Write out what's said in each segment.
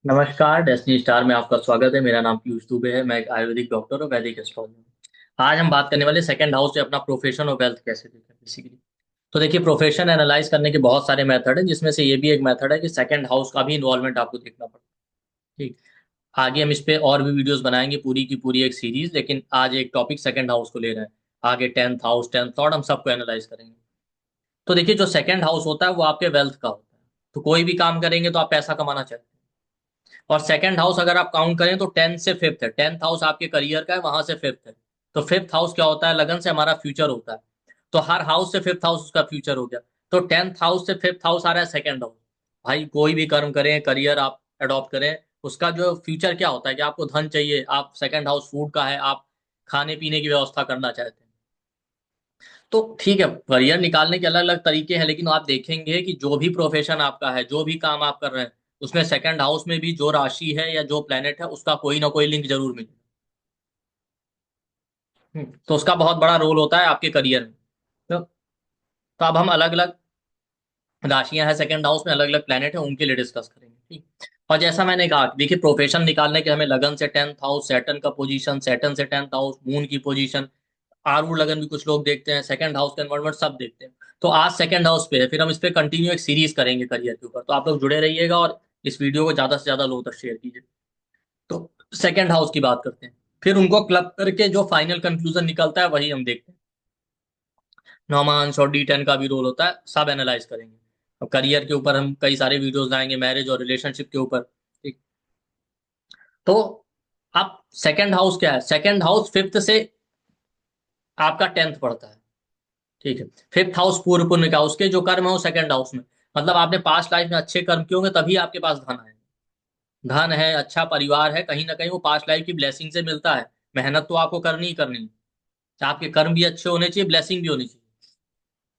नमस्कार, destiny star में आपका स्वागत है। मेरा नाम पीयूष दुबे है। मैं एक आयुर्वेदिक डॉक्टर और वैदिक एस्ट्रोलॉजर हूँ। आज हम बात करने वाले सेकंड हाउस से अपना प्रोफेशन और वेल्थ कैसे देखें बेसिकली। तो देखिए, प्रोफेशन एनालाइज करने के बहुत सारे मेथड हैं, जिसमें से ये भी एक मेथड है कि सेकंड हाउस का भी इन्वॉल्वमेंट आपको देखना पड़ता है। ठीक। आगे हम इस पे और भी वीडियोस बनाएंगे, पूरी की पूरी एक सीरीज, लेकिन आज एक टॉपिक सेकंड हाउस को ले रहे हैं। आगे टेंथ हाउस, टेंथ लॉर्ड, हम सबको एनालाइज करेंगे। तो देखिए, जो सेकंड हाउस होता है वो आपके वेल्थ का होता है। तो कोई भी काम करेंगे तो आप पैसा कमाना चाहते हैं। और सेकंड हाउस अगर आप काउंट करें तो टेंथ से फिफ्थ है। टेंथ हाउस आपके करियर का है, वहां से फिफ्थ है। तो फिफ्थ हाउस क्या होता है? लगन से हमारा फ्यूचर होता है। तो हर हाउस से फिफ्थ हाउस उसका फ्यूचर हो गया। तो टेंथ हाउस से फिफ्थ हाउस आ रहा है सेकंड हाउस। भाई कोई भी कर्म करें, करियर आप अडॉप्ट करें, उसका जो फ्यूचर क्या होता है कि आपको धन चाहिए, आप सेकंड हाउस फूड का है, आप खाने पीने की व्यवस्था करना चाहते हैं। तो ठीक है, करियर निकालने के अलग अलग तरीके हैं, लेकिन आप देखेंगे कि जो भी प्रोफेशन आपका है, जो भी काम आप कर रहे हैं, उसमें सेकंड हाउस में भी जो राशि है या जो प्लेनेट है, उसका कोई ना कोई लिंक जरूर मिलेगा। तो उसका बहुत बड़ा रोल होता है आपके करियर में। तो अब हम अलग अलग राशियां हैं सेकंड हाउस में, अलग अलग प्लेनेट है, उनके लिए डिस्कस करेंगे। ठीक। और जैसा मैंने कहा, देखिए प्रोफेशन निकालने के हमें लगन से टेंथ हाउस, सैटर्न का पोजीशन, सैटर्न से टेंथ हाउस, मून की पोजीशन, आरूढ़ लगन भी कुछ लोग देखते हैं, सेकंड हाउस का एनवायरमेंट सब देखते हैं। तो आज सेकंड हाउस पे है, फिर हम इस पे कंटिन्यू एक सीरीज करेंगे करियर के ऊपर। तो आप लोग जुड़े रहिएगा और इस वीडियो को ज्यादा से ज्यादा लोगों तक शेयर कीजिए। तो सेकंड हाउस की बात करते हैं, फिर उनको क्लब करके जो फाइनल कंक्लूजन निकलता है वही हम देखते हैं। नॉमांस और डी10 का भी रोल होता है, सब एनालाइज करेंगे। और करियर के ऊपर हम कई सारे वीडियोस लाएंगे, मैरिज और रिलेशनशिप के ऊपर। ठीक। तो आप सेकंड हाउस क्या है? सेकंड हाउस फिफ्थ से आपका टेंथ पड़ता है। ठीक है। फिफ्थ हाउस पूर्व पुण्य का, उसके जो कर्म है वो सेकंड हाउस में। मतलब आपने पास्ट लाइफ में अच्छे कर्म किए होंगे, तभी आपके पास धन है। धन है, अच्छा परिवार है, कहीं ना कहीं वो पास्ट लाइफ की ब्लेसिंग से मिलता है। मेहनत तो आपको करनी ही करनी है। आपके कर्म भी अच्छे होने चाहिए, ब्लेसिंग भी होनी चाहिए।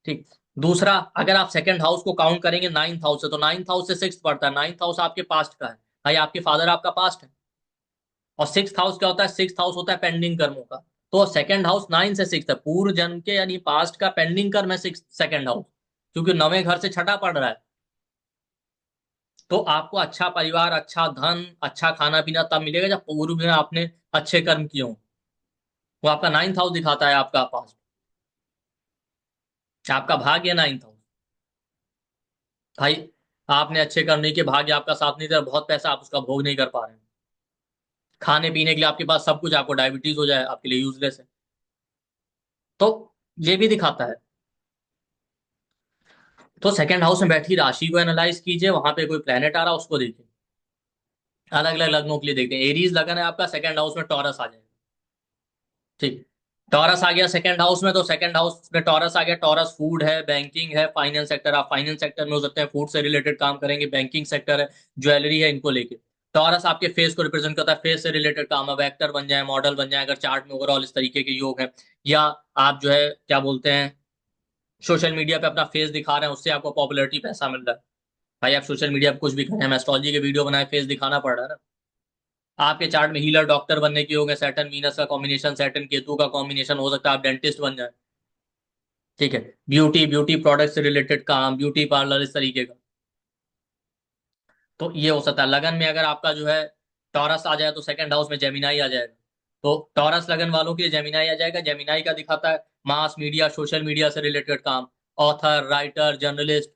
ठीक। दूसरा, अगर आप सेकंड हाउस को काउंट करेंगे नाइन्थ हाउस से, तो नाइन्थ हाउस से सिक्स पड़ता है। नाइन्थ हाउस आपके पास्ट का है। भाई आपके फादर आपका पास्ट है। और सिक्स हाउस क्या होता है? सिक्स हाउस होता है पेंडिंग कर्मों का। तो सेकंड हाउस नाइन से सिक्स है, पूर्व जन्म के यानी पास्ट का पेंडिंग कर्म है सिक्स सेकंड हाउस। क्योंकि नवे घर से छठा पड़ रहा है। तो आपको अच्छा परिवार, अच्छा धन, अच्छा खाना पीना तब मिलेगा जब पूर्व में आपने अच्छे कर्म किए हों। वो आपका नाइन्थ हाउस दिखाता है, आपका पास्ट, आपका भाग्य नाइन्थ हाउस। भाई आपने अच्छे कर्म नहीं किए, भाग्य आपका साथ नहीं दे रहा, बहुत पैसा आप उसका भोग नहीं कर पा रहे हैं। खाने पीने के लिए आपके पास सब कुछ, आपको डायबिटीज हो जाए, आपके लिए यूजलेस है। तो ये भी दिखाता है। तो सेकंड हाउस में बैठी राशि को एनालाइज कीजिए, वहां पे कोई प्लेनेट आ रहा है उसको देखिए। अलग अलग लग्नों के लिए देखते हैं। एरीज लगन है आपका, सेकंड हाउस में टॉरस आ जाएगा। ठीक। टॉरस आ गया सेकंड हाउस में, तो सेकंड हाउस में टॉरस आ गया। टॉरस फूड है, बैंकिंग है, फाइनेंस सेक्टर। आप फाइनेंस सेक्टर में हो सकते हैं, फूड से रिलेटेड काम करेंगे। बैंकिंग सेक्टर है, ज्वेलरी है, इनको लेके। टॉरस आपके फेस को रिप्रेजेंट करता है, फेस से रिलेटेड काम। अब एक्टर बन जाए, मॉडल बन जाए, अगर चार्ट में ओवरऑल इस तरीके के योग है। या आप जो है क्या बोलते हैं, सोशल मीडिया पे अपना फेस दिखा रहे हैं, उससे आपको पॉपुलैरिटी, पैसा मिल रहा है। भाई आप सोशल मीडिया पे कुछ भी करें, हम एस्ट्रोलॉजी के वीडियो बनाए, फेस दिखाना पड़ रहा है ना। आपके चार्ट में हीलर, डॉक्टर बनने की होंगे, सैटर्न वीनस का कॉम्बिनेशन, सैटर्न केतु का कॉम्बिनेशन, हो सकता है आप डेंटिस्ट बन जाए। ठीक है। ब्यूटी, ब्यूटी प्रोडक्ट से रिलेटेड काम, ब्यूटी पार्लर, इस तरीके का। तो ये हो सकता है। लगन में अगर आपका जो है टॉरस आ जाए, तो सेकंड हाउस में जेमिनाई आ जाएगा। तो टॉरस लगन वालों के लिए जेमिनाई आ जाएगा। जेमिनाई का दिखाता है मास मीडिया, सोशल मीडिया से रिलेटेड काम। Author, writer, journalist,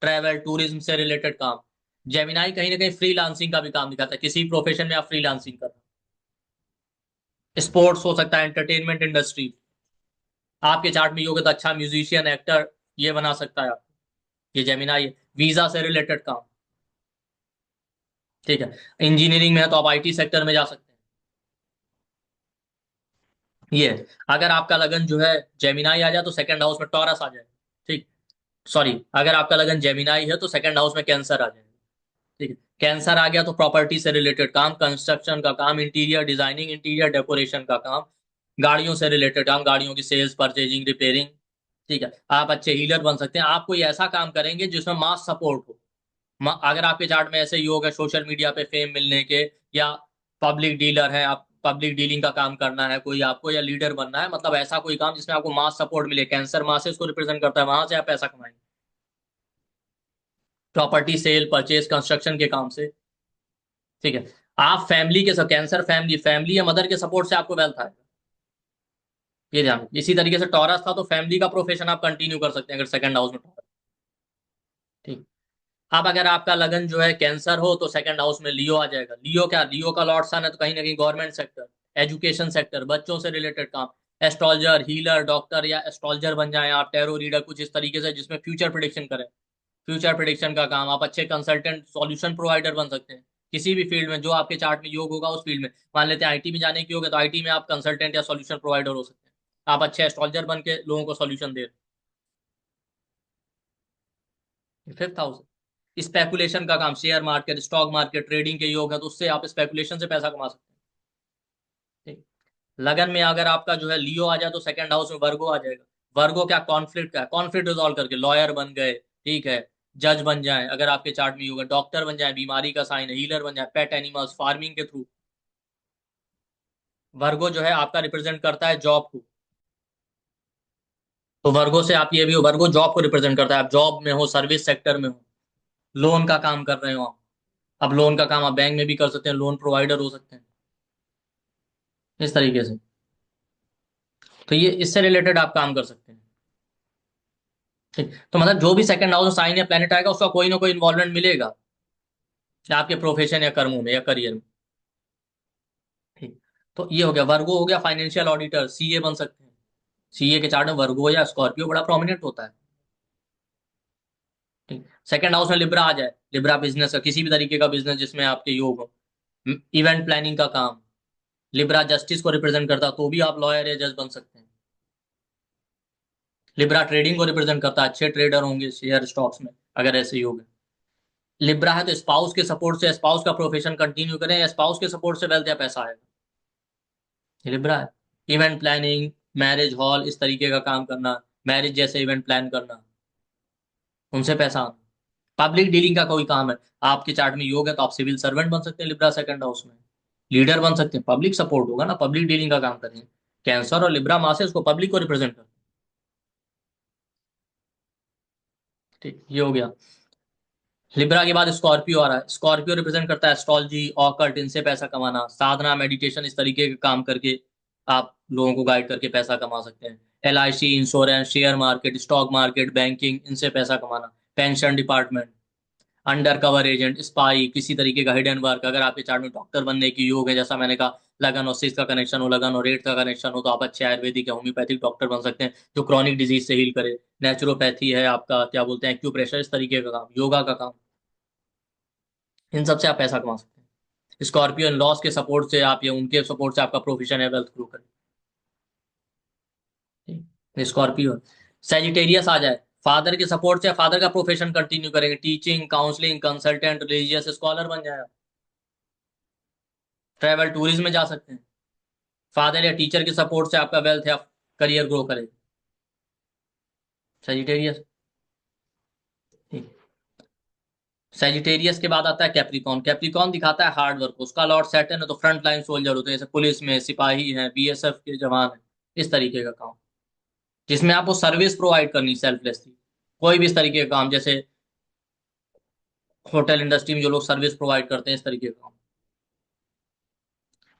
travel, tourism से रिलेटेड काम। जेमिनाई कहीं ना कहीं फ्रीलांसिंग का भी काम दिखाता है, किसी प्रोफेशन में आप फ्रीलांसिंग कर रहे हैं। स्पोर्ट्स हो सकता है, एंटरटेनमेंट इंडस्ट्री। आपके चार्ट में ये होगा तो अच्छा म्यूजिशियन, एक्टर, ये बना सकता है आप। ये जेमिनाई है। वीजा से रिलेटेड काम। ठीक है। इंजीनियरिंग में है तो आप आईटी सेक्टर में जा सकते हैं। ये है। अगर आपका लगन जो है जेमिनाई आ जाए, तो सेकंड हाउस में टॉरस आ जाए। ठीक। सॉरी, अगर आपका लगन जेमिनाई है तो सेकंड हाउस में कैंसर आ जाए। ठीक है। कैंसर आ गया तो प्रॉपर्टी से रिलेटेड काम, कंस्ट्रक्शन का काम, इंटीरियर डिजाइनिंग, इंटीरियर डेकोरेशन का काम, गाड़ियों से रिलेटेड काम, गाड़ियों की सेल्स, परचेजिंग, रिपेयरिंग। ठीक है। आप अच्छे हीलर बन सकते हैं। आप कोई ऐसा काम करेंगे जिसमें मास सपोर्ट हो। अगर आपके चार्ट में ऐसे योग है सोशल मीडिया पे फेम मिलने के, या पब्लिक डीलर है, आप पब्लिक डीलिंग का काम करना है कोई आपको, या लीडर बनना है, मतलब ऐसा कोई काम जिसमें आपको मास सपोर्ट मिले, कैंसर मासेस को रिप्रेजेंट करता है, वहां से आप पैसा कमाएंगे। प्रॉपर्टी सेल, परचेज, कंस्ट्रक्शन के काम से। ठीक है। आप फैमिली के, कैंसर फैमिली, फैमिली या मदर के सपोर्ट से आपको वेल्थ आएगा, ये ध्यान रखिए। इसी तरीके से टॉरस था तो फैमिली का प्रोफेशन आप कंटिन्यू कर सकते हैं अगर सेकंड हाउस में टॉरस। ठीक। अब अगर आपका लगन जो है कैंसर हो तो सेकंड हाउस में लियो आ जाएगा। लियो क्या, लियो का लॉर्ड सन है, तो कहीं ना कहीं गवर्नमेंट सेक्टर, एजुकेशन सेक्टर, बच्चों से रिलेटेड काम, एस्ट्रोलॉजर, हीलर, डॉक्टर या एस्ट्रोलॉजर बन जाए आप, टैरो रीडर, कुछ इस तरीके से जिसमें फ्यूचर प्रिडिक्शन करें। फ्यूचर प्रिडिक्शन का काम, आप अच्छे कंसल्टेंट, सॉल्यूशन प्रोवाइडर बन सकते हैं किसी भी फील्ड में जो आपके चार्ट में योग होगा उस फील्ड में। मान लेते हैं आईटी में जाने की होगा तो आईटी में आप कंसल्टेंट या सॉल्यूशन प्रोवाइडर हो सकते हैं। आप अच्छे एस्ट्रोलॉजर बन के लोगों को सॉल्यूशन दे रहे। फिफ्थ हाउस स्पेकुलेशन का काम, share market, stock market, trading के योग है तो उससे आप स्पेकुलेशन से पैसा कमा सकते हैं। ठीक। लगन में अगर आपका जो है लियो आ जाए तो सेकंड हाउस में वर्गो आ जाएगा। वर्गो क्या, कॉन्फ्लिक्ट का, कॉन्फ्लिक्ट रिजॉल्व करके लॉयर बन गए, ठीक है, जज बन जाए अगर आपके चार्ट में होगा, डॉक्टर बन जाए, बीमारी का साइन है, हीलर बन जाए, पेट एनिमल्स, फार्मिंग के थ्रू। वर्गो जो है आपका रिप्रेजेंट करता है जॉब को, तो वर्गो से आप ये भी हो, वर्गो जॉब को रिप्रेजेंट करता है, आप जॉब में हो, सर्विस सेक्टर में हो, लोन का काम कर रहे हो आप। अब लोन का काम आप बैंक में भी कर सकते हैं, लोन प्रोवाइडर हो सकते हैं इस तरीके से। तो ये इससे रिलेटेड आप काम कर सकते हैं। ठीक। तो मतलब जो भी सेकंड हाउस साइन या प्लेनेट आएगा उसका कोई ना कोई इन्वॉल्वमेंट मिलेगा या आपके प्रोफेशन या कर्मों में या करियर में। ठीक। तो ये हो गया, वर्गो हो गया फाइनेंशियल ऑडिटर, सीए बन सकते हैं। सीए के चार्ट में वर्गो या स्कॉर्पियो बड़ा प्रोमिनेंट होता है। ठीक। सेकंड हाउस में लिब्रा आ जाए, लिब्रा बिजनेस का, किसी भी तरीके का बिजनेस जिसमें आपके योग हो, इवेंट प्लानिंग का काम, लिब्रा जस्टिस को रिप्रेजेंट करता है तो भी आप लॉयर या जज बन सकते हैं। लिब्रा ट्रेडिंग को रिप्रेजेंट करता है, अच्छे ट्रेडर होंगे शेयर स्टॉक्स में अगर ऐसे योग है। लिब्रा है तो स्पाउस के सपोर्ट से, स्पाउस का प्रोफेशन कंटिन्यू करें या स्पाउस के सपोर्ट से वेल्थ या पैसा आएगा, ये लिब्रा है। इवेंट प्लानिंग, मैरिज हॉल, इस तरीके का काम करना, मैरिज जैसे इवेंट प्लान करना, उनसे पैसा आना। पब्लिक डीलिंग का कोई काम है, आपके चार्ट में योग है तो आप सिविल सर्वेंट बन सकते हैं लिब्रा सेकंड हाउस में, लीडर बन सकते हैं, पब्लिक सपोर्ट होगा ना, पब्लिक डीलिंग का काम करेंगे। कैंसर और लिब्रा मास है, उसको पब्लिक को रिप्रेजेंट करते हैं। ठीक, ये हो गया। लिब्रा के बाद स्कॉर्पियो आ रहा है, स्कॉर्पियो रिप्रेजेंट करता है एस्ट्रोलॉजी, ऑकल्ट, इनसे पैसा कमाना, साधना, मेडिटेशन, इस तरीके के काम करके आप लोगों को गाइड करके पैसा कमा सकते हैं। LIC, insurance, share market, stock market, banking, इनसे पैसा कमाना, pension department, under cover agent, spy, किसी तरीके का हिडन वर्क। अगर आपके चार्ट में डॉक्टर बनने की योग है, जैसा मैंने कहा, लगन और सिस का कनेक्शन हो, लगन और रेट का कनेक्शन हो, तो आप अच्छे आयुर्वेदिक या होम्योपैथिक डॉक्टर बन सकते हैं जो क्रॉनिक डिजीज से हील करे। नेचुरोपैथी है आपका, क्या बोलते हैं, एक्यूप्रेशर, इस तरीके का काम, योगा का काम, इन सब से आप पैसा कमा सकते हैं। स्कॉर्पियो इन लॉस के सपोर्ट से आप, या उनके सपोर्ट से आपका प्रोफेशन है वेल्थ ग्रो करे। स्कॉर्पियो। सेजिटेरियस आ जाए, फादर के सपोर्ट से, फादर का प्रोफेशन कंटिन्यू करेंगे, teaching, counselling, consultant, religious scholar बन जाए, ट्रैवल टूरिज्म में जा सकते हैं। फादर या टीचर के सपोर्ट से आपका वेल्थ या करियर ग्रो करे। सेजिटेरियस। सेजिटेरियस के बाद आता है कैप्रिकॉन। कैप्रिकॉन दिखाता है हार्ड वर्क, उसका लॉर्ड सैटर्न है तो फ्रंट लाइन सोल्जर होते हैं, जैसे पुलिस में सिपाही हैं, बीएसएफ के जवान हैं, इस तरीके का काम जिसमें आपको सर्विस प्रोवाइड करनी सेल्फलेसली। कोई भी इस तरीके का काम, जैसे होटल इंडस्ट्री में जो लोग सर्विस प्रोवाइड करते हैं, इस तरीके का काम।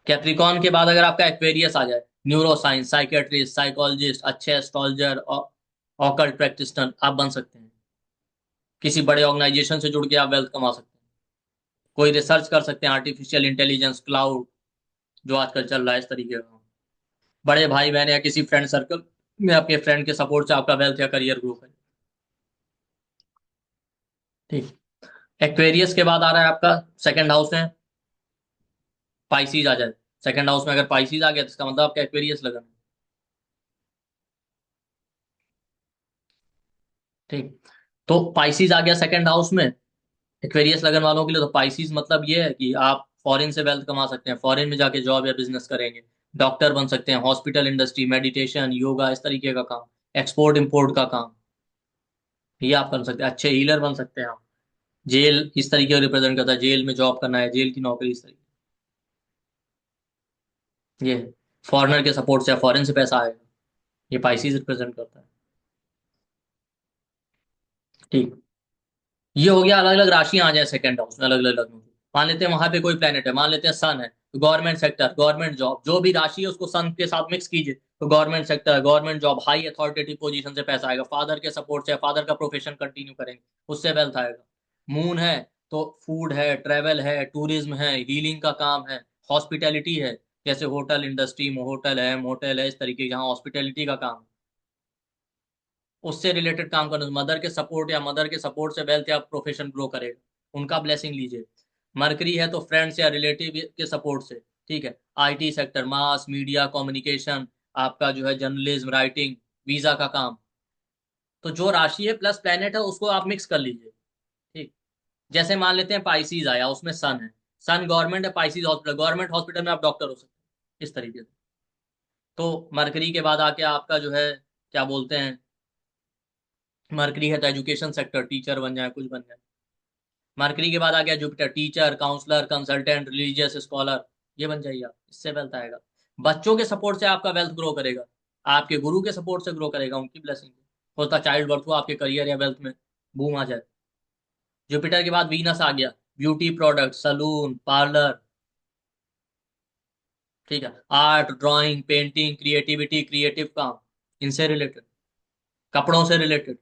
कैप्रिकॉन के बाद अगर आपका एक्वेरियस आ जाए, न्यूरो साइंस, साइकेट्रिस्ट, साइकोलॉजिस्ट, अच्छे एस्ट्रोलॉजर, ऑकल्ट प्रैक्टिशनर आप बन सकते हैं। किसी बड़े ऑर्गेनाइजेशन से जुड़ के आप वेल्थ कमा सकते हैं। कोई रिसर्च कर सकते हैं, आर्टिफिशियल इंटेलिजेंस, क्लाउड, जो आजकल चल रहा है, इस तरीके का। बड़े भाई बहन या किसी फ्रेंड सर्कल में आपके फ्रेंड के सपोर्ट से आपका वेल्थ या करियर ग्रो करे। ठीक। एक्वेरियस के बाद आ रहा है आपका सेकंड हाउस में पाइसीज आ जाए। सेकंड हाउस में अगर पाइसीज आ गया तो इसका मतलब आपका एक्वेरियस लगन है। ठीक। तो पाइसीज आ गया सेकंड हाउस में एक्वेरियस लगन वालों के लिए, तो पाइसीज मतलब ये है कि आप फॉरेन से वेल्थ कमा सकते हैं, फॉरेन में जाके जॉब या बिजनेस करेंगे, डॉक्टर बन सकते हैं, हॉस्पिटल इंडस्ट्री, मेडिटेशन, योगा, इस तरीके का काम, एक्सपोर्ट इंपोर्ट का काम, ये आप कर सकते हैं। अच्छे हीलर बन सकते हैं आप। जेल इस तरीके को रिप्रेजेंट करता है, जेल में जॉब करना है, जेल की नौकरी, इस तरीके, ये फॉरेनर के सपोर्ट से, फॉरेन से पैसा आएगा, ये पाइसीज रिप्रेजेंट करता है। ठीक। ये हो गया अलग अलग राशियां आ जाए सेकंड हाउस में, अलग अलग लग्नों की। मान लेते हैं वहां पे कोई प्लेनेट है, मान लेते हैं सन है, तो गवर्नमेंट सेक्टर, गवर्नमेंट जॉब, जो भी राशि है उसको सन के साथ मिक्स कीजिए, तो government sector, government job, high authoritative position से पैसा आएगा, फादर के सपोर्ट से, फादर का प्रोफेशन कंटिन्यू करेंगे, उससे वेल्थ आएगा। मून है तो फूड है, ट्रेवल है, टूरिज्म है, हीलिंग का काम है, हॉस्पिटैलिटी है, जैसे होटल इंडस्ट्री, होटल है, मोटेल है, इस तरीके जहाँ हॉस्पिटैलिटी का काम है, उससे रिलेटेड काम करना, मदर के सपोर्ट या मदर के सपोर्ट से वेल्थ या प्रोफेशन ग्रो करेगा, उनका ब्लेसिंग लीजिए। मरकरी है तो फ्रेंड्स या रिलेटिव के सपोर्ट से, ठीक है। IT sector, mass media communication, आपका जो है जर्नलिज्म, राइटिंग, वीजा का काम। तो जो राशि है प्लस प्लेनेट है उसको आप मिक्स कर लीजिए, ठीक। जैसे मान लेते हैं पाइसीज आया, उसमें सन है, सन गवर्नमेंट है, पाइसीज हॉस्पिटल, गवर्नमेंट हॉस्पिटल में आप डॉक्टर हो सकते हैं, इस तरीके से। तो मरकरी के बाद आके आपका जो है, क्या बोलते हैं, मरकरी है तो एजुकेशन सेक्टर, टीचर बन जाए, कुछ बन जाए। मरकरी के बाद आ गया Jupiter, teacher, counsellor, consultant, religious scholar, ये बन जाइए आप, इससे वेल्थ आएगा। बच्चों के सपोर्ट से आपका वेल्थ ग्रो करेगा, आपके गुरु के सपोर्ट से ग्रो करेगा, उनकी ब्लेसिंग। होता चाइल्ड बर्थ हो, आपके करियर या वेल्थ में बूम आ जाए। जुपिटर के बाद वीनस आ गया, ब्यूटी प्रोडक्ट, सलून, पार्लर, ठीक है, art, drawing, painting, creativity, creative काम, इनसे रिलेटेड, कपड़ों से रिलेटेड,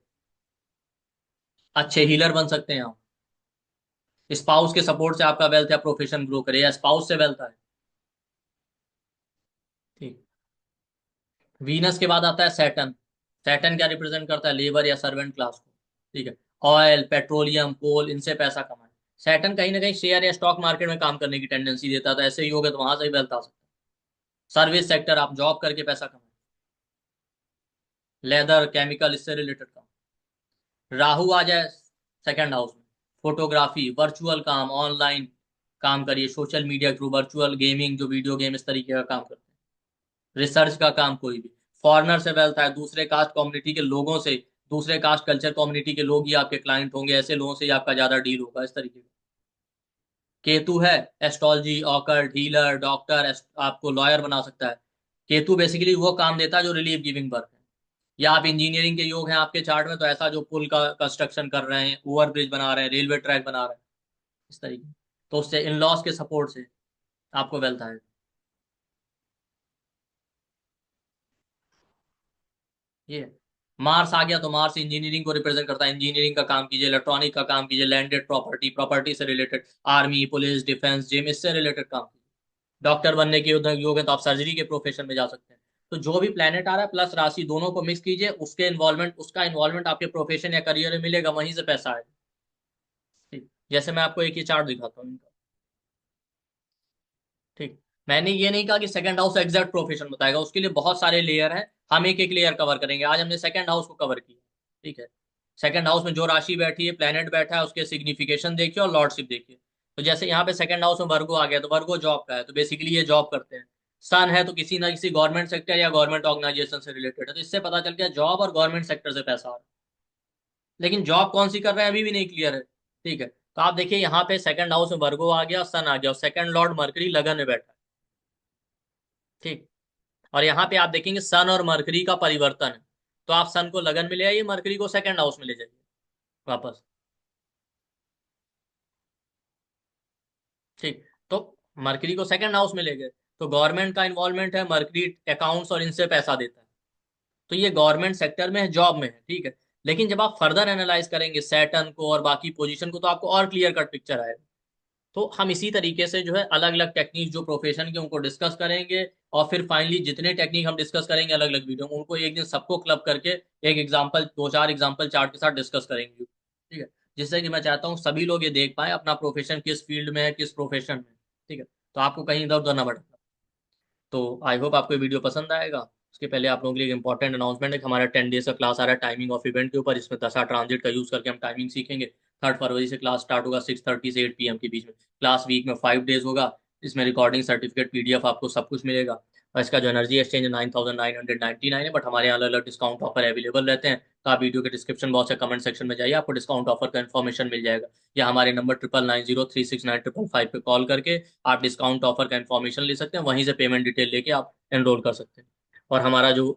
अच्छे हीलर बन सकते हैं आप। स्पाउस के सपोर्ट से आपका वेल्थ या प्रोफेशन ग्रो करे, या स्पाउस से वेल्थ आए, ठीक। वीनस के बाद आता है सैटर्न। सैटर्न क्या रिप्रेजेंट करता है, लेबर या सर्वेंट क्लास को, ठीक है। ऑयल, पेट्रोलियम, कोल, इनसे पैसा कमाए। सैटर्न कहीं ना कहीं शेयर या स्टॉक मार्केट में काम करने की टेंडेंसी देता था, ऐसे ही होगा तो वहां से ही वेल्थ आ सकता है। सर्विस सेक्टर, आप जॉब करके पैसा कमाए। लेदर, केमिकल, इससे रिलेटेड काम। राहु आ जाए सेकंड हाउस में, फोटोग्राफी, वर्चुअल काम, ऑनलाइन काम करिए, social media through, virtual gaming, जो वीडियो गेम, इस तरीके का काम करते हैं। रिसर्च का काम कोई भी। फॉरेनर से वेल्थ है, दूसरे कास्ट कम्युनिटी के लोगों से, दूसरे कास्ट कल्चर कम्युनिटी के लोग ही आपके क्लाइंट होंगे, ऐसे लोगों से ही आपका ज्यादा डील होगा, इस तरीके का। केतु है, एस्ट्रोलॉजी, ऑकल्ट, हीलर, डॉक्टर, आपको लॉयर बना सकता है। केतु बेसिकली वो काम देता है जो रिलीफ गिविंग वर्क है। या आप इंजीनियरिंग के योग हैं आपके चार्ट में, तो ऐसा जो पुल का कंस्ट्रक्शन कर रहे हैं, ओवर ब्रिज बना रहे हैं, रेलवे ट्रैक बना रहे हैं, इस तरीके, तो उससे इन लॉज के सपोर्ट से आपको वेल्थ आएगा। ये मार्स आ गया तो मार्स इंजीनियरिंग को रिप्रेजेंट करता है, इंजीनियरिंग का काम कीजिए, इलेक्ट्रॉनिक का काम कीजिए, लैंडेड प्रॉपर्टी, प्रॉपर्टी से related, army, police, defence, gym, इससे रिलेटेड काम कीजिए। डॉक्टर बनने के योग है तो आप सर्जरी के प्रोफेशन में जा सकते हैं। तो जो भी प्लेनेट आ रहा है प्लस राशि, दोनों को मिक्स कीजिए, उसके इन्वॉल्वमेंट, उसका इन्वॉल्वमेंट आपके प्रोफेशन या करियर में मिलेगा, वहीं से पैसा आएगा, ठीक। जैसे मैं आपको एक ही चार्ट दिखाता हूँ इनका, ठीक। मैंने ये नहीं कहा कि सेकंड हाउस एग्जैक्ट प्रोफेशन बताएगा, उसके लिए बहुत सारे लेयर हैं, हम एक एक लेयर कवर करेंगे। आज हमने सेकंड हाउस को कवर किया, ठीक है। सेकंड हाउस में जो राशि बैठी है, प्लेनेट बैठा है, उसके सिग्निफिकेशन देखिए और लॉर्डशिप देखिए। तो जैसे यहाँ पे सेकंड हाउस में वर्गो आ गया, तो वर्गो जॉब का है, तो बेसिकली ये जॉब करते हैं। सन है तो किसी ना किसी गवर्नमेंट सेक्टर या गवर्नमेंट ऑर्गेनाइजेशन से रिलेटेड है, तो इससे पता चल गया जॉब और गवर्नमेंट सेक्टर से पैसा आ रहा है। लेकिन जॉब कौन सी कर रहे हैं अभी भी नहीं क्लियर है, ठीक है। तो आप देखिए यहाँ पे सेकंड हाउस में वर्गो आ गया, सन आ गया, और सेकंड लॉर्ड मरकरी लगन में बैठा है, ठीक। और यहाँ पे आप देखेंगे सन और मरकरी का परिवर्तन है, तो आप सन को लगन में ले आइए, मरकरी को सेकंड हाउस में ले जाइए वापस, ठीक। तो मरकरी को सेकंड हाउस में ले गए, तो गवर्नमेंट का इन्वॉल्वमेंट है, मरकरी अकाउंट्स और इनसे पैसा देता है, तो ये गवर्नमेंट सेक्टर में है, जॉब में है, ठीक है। लेकिन जब आप फर्दर एनालाइज करेंगे सैटर्न को और बाकी पोजीशन को, तो आपको और क्लियर कट पिक्चर आएगा। तो हम इसी तरीके से जो है अलग अलग टेक्निक जो प्रोफेशन के उनको डिस्कस करेंगे, और फिर फाइनली जितने टेक्निक हम डिस्कस करेंगे अलग अलग वीडियो में, उनको एक दिन सबको क्लब करके एक एग्जांपल, दो चार एग्जांपल चार्ट के साथ डिस्कस करेंगे, ठीक है। जिससे कि मैं चाहता हूँ सभी लोग ये देख पाए अपना प्रोफेशन किस फील्ड में है, किस प्रोफेशन में, ठीक है। तो आपको कहीं इधर उधर ना भटकना। तो आई होप आपको ये वीडियो पसंद आएगा। उसके पहले आप लोगों के लिए एक इंपॉर्टेंट अनाउंसमेंट है कि हमारा 10 डेज का क्लास आ रहा है टाइमिंग ऑफ इवेंट के ऊपर, इसमें दशा ट्रांजिट का यूज करके हम टाइमिंग सीखेंगे। 3 फरवरी से क्लास स्टार्ट होगा, 6:30 से 8 PM के बीच में। क्लास वीक में 5 डेज होगा। इसमें रिकॉर्डिंग, सर्टिफिकेट, PDF आपको सब कुछ मिलेगा। और इसका जो एनर्जी एक्सचेंज 9,999 है, बट हमारे यहाँ अलग अलग डिस्काउंट ऑफर अवेलेबल रहते हैं। तो आप वीडियो के डिस्क्रिप्शन बॉक्स या कमेंट सेक्शन में जाइए, आपको डिस्काउंट ऑफर का इन्फॉर्मेशन मिल जाएगा। या हमारे नंबर 9990369555 पे कॉल करके आप डिस्काउंट ऑफर का इन्फॉर्मेशन ले सकते हैं, वहीं से पेमेंट डिटेल लेके आप एनरोल कर सकते हैं। और हमारा जो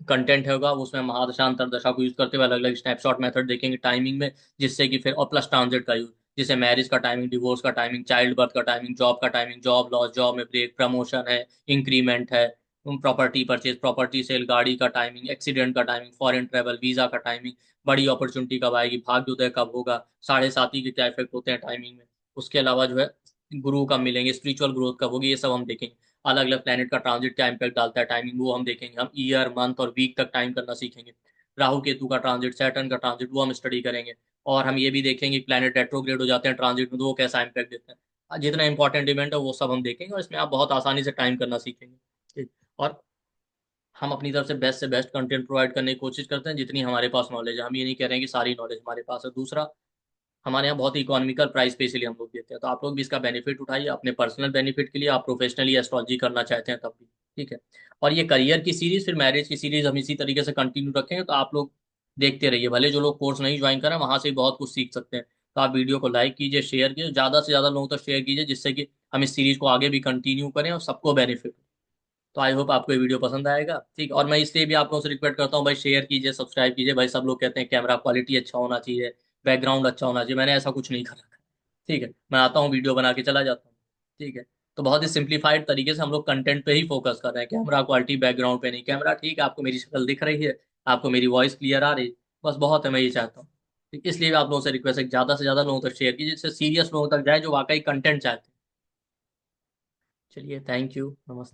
कंटेंट होगा उसमें महादशा अंतरदशा को यूज करते हुए अलग अलग स्नैपशॉट मेथड देखेंगे टाइमिंग में, जिससे कि फिर, और प्लस ट्रांजिट का यूज, जैसे मैरिज का टाइमिंग, डिवोर्स का टाइमिंग, चाइल्ड बर्थ का टाइमिंग, जॉब का टाइमिंग, जॉब लॉस, जॉब में ब्रेक, प्रमोशन है, इंक्रीमेंट है, प्रॉपर्टी परचेज, प्रॉपर्टी सेल, गाड़ी का टाइमिंग, एक्सीडेंट का टाइमिंग, फॉरेन ट्रेवल, वीजा का टाइमिंग, बड़ी अपॉर्चुनिटी कब आएगी, भाग्योदय कब होगा, साढ़े साथी के क्या इफेक्ट होते हैं टाइमिंग में, उसके अलावा जो है गुरु कब मिलेंगे, स्पिरिचुअल ग्रोथ कब होगी, ये सब हम देखेंगे। अलग अलग प्लेनेट का ट्रांजिट क्या इंपैक्ट डालता है टाइमिंग, वो हम देखेंगे। हम ईयर, मंथ और वीक तक टाइम करना सीखेंगे। राहु केतु का ट्रांजिट, सैटर्न का ट्रांजिट, वो हम स्टडी करेंगे। और हम ये भी देखेंगे कि प्लैनेट रेट्रोग्रेड हो जाते हैं ट्रांजिट में, तो वो कैसा इंपैक्ट देते हैं। जितना इंपॉर्टेंट इवेंट है वो सब हम देखेंगे, और इसमें आप बहुत आसानी से टाइम करना सीखेंगे। ठीक। और हम अपनी तरफ से बेस्ट कंटेंट प्रोवाइड करने की कोशिश करते हैं, जितनी हमारे पास नॉलेज है। हम ये नहीं कह रहे हैं कि सारी नॉलेज हमारे पास है। दूसरा, हमारे यहाँ बहुत ही इकोनॉमिकल प्राइस पे इसलिए हम लोग देते हैं, तो आप लोग भी इसका बेनिफिट उठाइए अपने पर्सनल बेनिफिट के लिए। आप प्रोफेशनली एस्ट्रोलॉजी करना चाहते हैं तब भी। ठीक है। और ये करियर की सीरीज, फिर मैरिज की सीरीज हम इसी तरीके से कंटिन्यू रखेंगे, तो आप लोग देखते रहिए। भले जो लोग कोर्स नहीं ज्वाइन करें, वहां से ही बहुत कुछ सीख सकते हैं। तो आप वीडियो को लाइक कीजिए, शेयर कीजिए, ज़्यादा से ज़्यादा लोगों तक शेयर कीजिए, जिससे कि हम इस सीरीज को आगे भी कंटिन्यू करें और सबको बेनिफिट हो। तो आई होप आपको ये वीडियो पसंद आएगा। ठीक। और मैं इसलिए भी आप लोगों से रिक्वेस्ट करता हूँ, भाई शेयर कीजिए, सब्सक्राइब कीजिए। भाई सब लोग कहते हैं कैमरा क्वालिटी अच्छा होना चाहिए, बैकग्राउंड अच्छा होना चाहिए। मैंने ऐसा कुछ नहीं कर रखा। ठीक है। मैं आता हूँ, वीडियो बना के चला जाता हूँ। ठीक है। तो बहुत ही सिंप्लीफाइड तरीके से हम लोग कंटेंट पे ही फोकस कर रहे हैं, कैमरा क्वालिटी, बैकग्राउंड पे नहीं। कैमरा ठीक है, आपको मेरी शक्ल दिख रही है, आपको मेरी वॉइस क्लियर आ रही है, बस बहुत है। मैं ये चाहता हूँ। ठीक, इसलिए भी आप लोगों से रिक्वेस्ट है कि ज़्यादा से ज़्यादा लोगों तक शेयर कीजिए, जिससे सीरियस लोगों तक जाए, जो वाकई कंटेंट चाहते हैं। चलिए, थैंक यू, नमस्ते।